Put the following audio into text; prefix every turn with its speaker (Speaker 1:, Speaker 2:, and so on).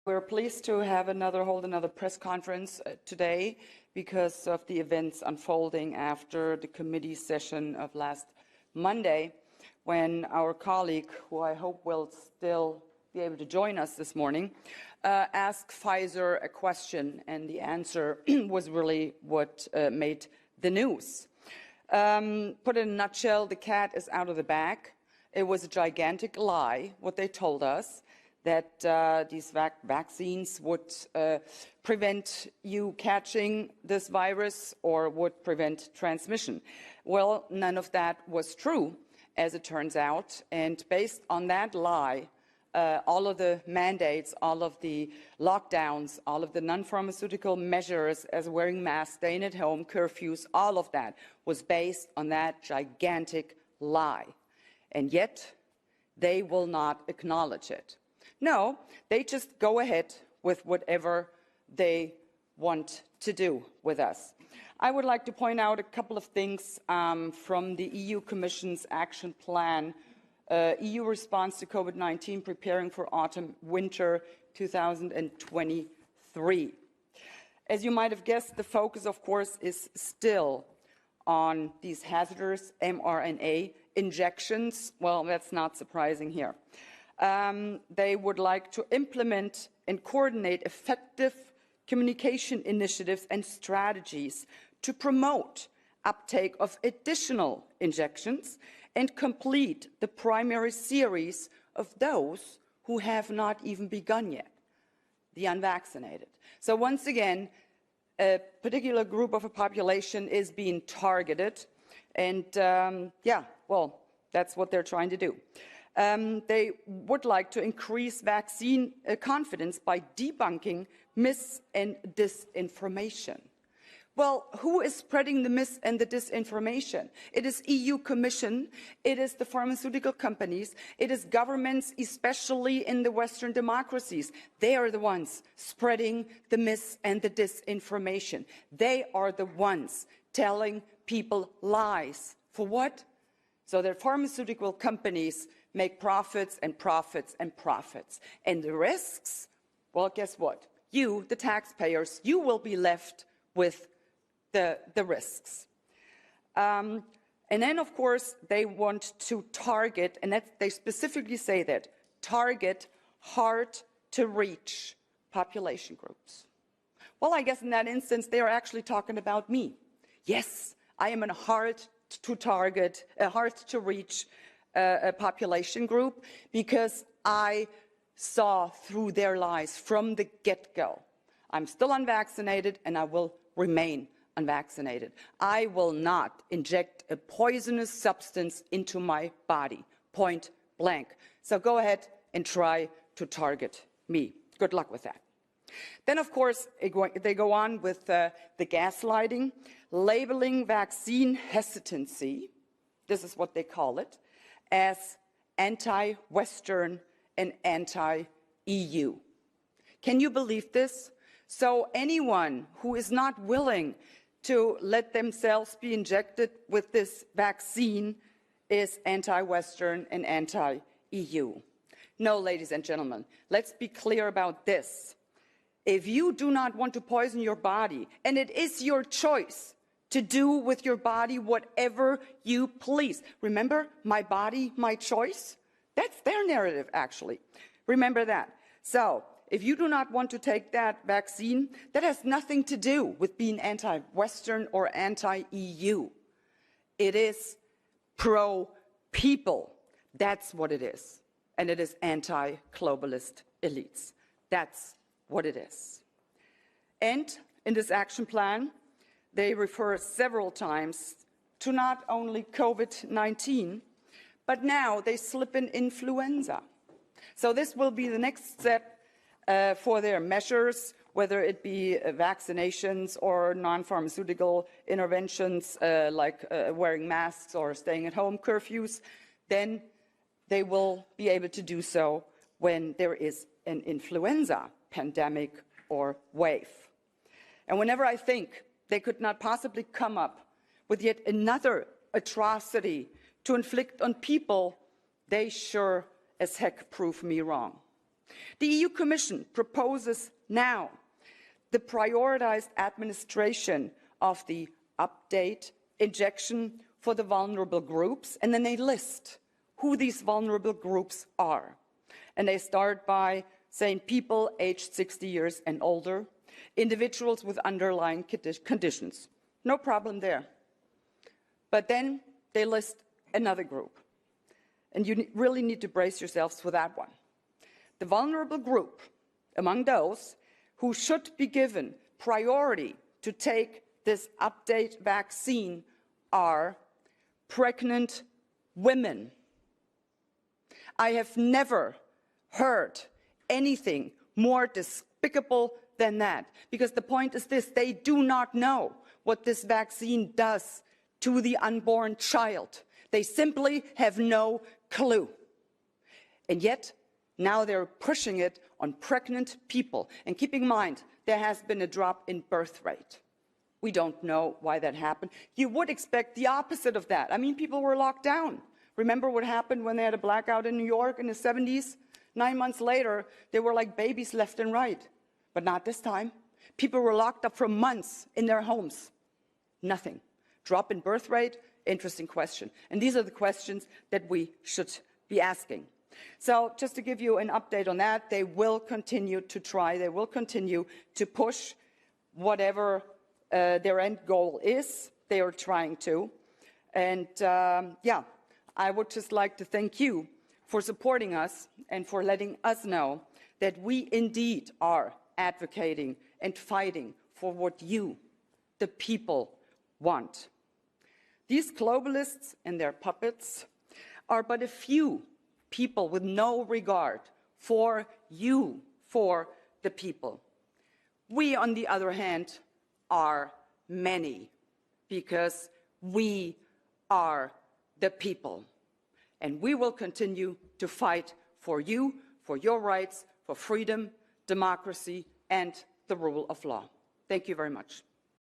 Speaker 1: We're pleased to hold another press conference today because of the events unfolding after the committee session of last Monday, when our colleague, who I hope will still be able to join us this morning, asked Pfizer a question, and the answer was really what made the news. Put in a nutshell, the cat is out of the bag. It was a gigantic lie, what they told us, that these vaccines would prevent you catching this virus or would prevent transmission. Well, none of that was true, as it turns out. And based on that lie, all of the mandates, all of the lockdowns, all of the non-pharmaceutical measures as wearing masks, staying at home, curfews, all of that was based on that gigantic lie. And yet, they will not acknowledge it. No, they just go ahead with whatever they want to do with us. I would like to point out a couple of things from the EU Commission's action plan, EU response to COVID-19, preparing for autumn-winter 2023. As you might have guessed, the focus, of course, is still on these hazardous mRNA injections. Well, that's not surprising here. They would like to implement and coordinate effective communication initiatives and strategies to promote uptake of additional injections and complete the primary series of those who have not even begun yet, the unvaccinated. So once again, a particular group of a population is being targeted, and that's what they're trying to do. They would like to increase vaccine confidence by debunking mis- and disinformation. Well, who is spreading the mis- and the disinformation? It is EU Commission, it is the pharmaceutical companies, it is governments, especially in the Western democracies. They are the ones spreading the mis- and the disinformation. They are the ones telling people lies. For what? So that pharmaceutical companies make profits and profits and profits. And the risks, well, guess what? You, the taxpayers, you will be left with the risks. And then, of course, they want to target, and they specifically say that, target hard-to-reach population groups. Well, I guess in that instance, they are actually talking about me. Yes, I am a hard-to-target, a hard-to-reach a population group, because I saw through their lies from the get-go. I'm still unvaccinated, and I will remain unvaccinated. I will not inject a poisonous substance into my body, point blank. So go ahead and try to target me. Good luck with that. Then, of course, they go on with the gaslighting, labeling vaccine hesitancy, this is what they call it, as anti-Western and anti-EU. Can you believe this? So anyone who is not willing to let themselves be injected with this vaccine is anti-Western and anti-EU. No, ladies and gentlemen, let's be clear about this. If you do not want to poison your body, and it is your choice to do with your body whatever you please. Remember, my body, my choice? That's their narrative, actually. Remember that. So, if you do not want to take that vaccine, that has nothing to do with being anti-Western or anti-EU. It is pro-people. That's what it is. And it is anti-globalist elites. That's what it is. And in this action plan, they refer several times to not only COVID-19, but now they slip in influenza. So this will be the next step for their measures, whether it be vaccinations or non-pharmaceutical interventions like wearing masks or staying at home curfews. Then they will be able to do so when there is an influenza pandemic or wave. And whenever I think they could not possibly come up with yet another atrocity to inflict on people, they sure as heck prove me wrong. The EU Commission proposes now the prioritized administration of the update injection for the vulnerable groups, and then they list who these vulnerable groups are. And they start by saying people aged 60 years and older, individuals with underlying conditions. No problem there. But then they list another group. And you really need to brace yourselves for that one. The vulnerable group among those who should be given priority to take this update vaccine are pregnant women. I have never heard anything more despicable than that, because the point is this: they do not know what this vaccine does to the unborn child. They simply have no clue. And yet, now they're pushing it on pregnant people. And keep in mind, there has been a drop in birth rate. We don't know why that happened. You would expect the opposite of that. I mean, people were locked down. Remember what happened when they had a blackout in New York in the 70s? 9 months later, they were like babies left and right. But not this time. People were locked up for months in their homes. Nothing. Drop in birth rate? Interesting question. And these are the questions that we should be asking. So just to give you an update on that, they will continue to try, they will continue to push whatever their end goal is. They are trying to. And yeah, I would just like to thank you for supporting us and for letting us know that we indeed are advocating and fighting for what you, the people, want. These globalists and their puppets are but a few people with no regard for you, for the people. We, on the other hand, are many, because we are the people. And we will continue to fight for you, for your rights, for freedom, democracy, and the rule of law. Thank you very much.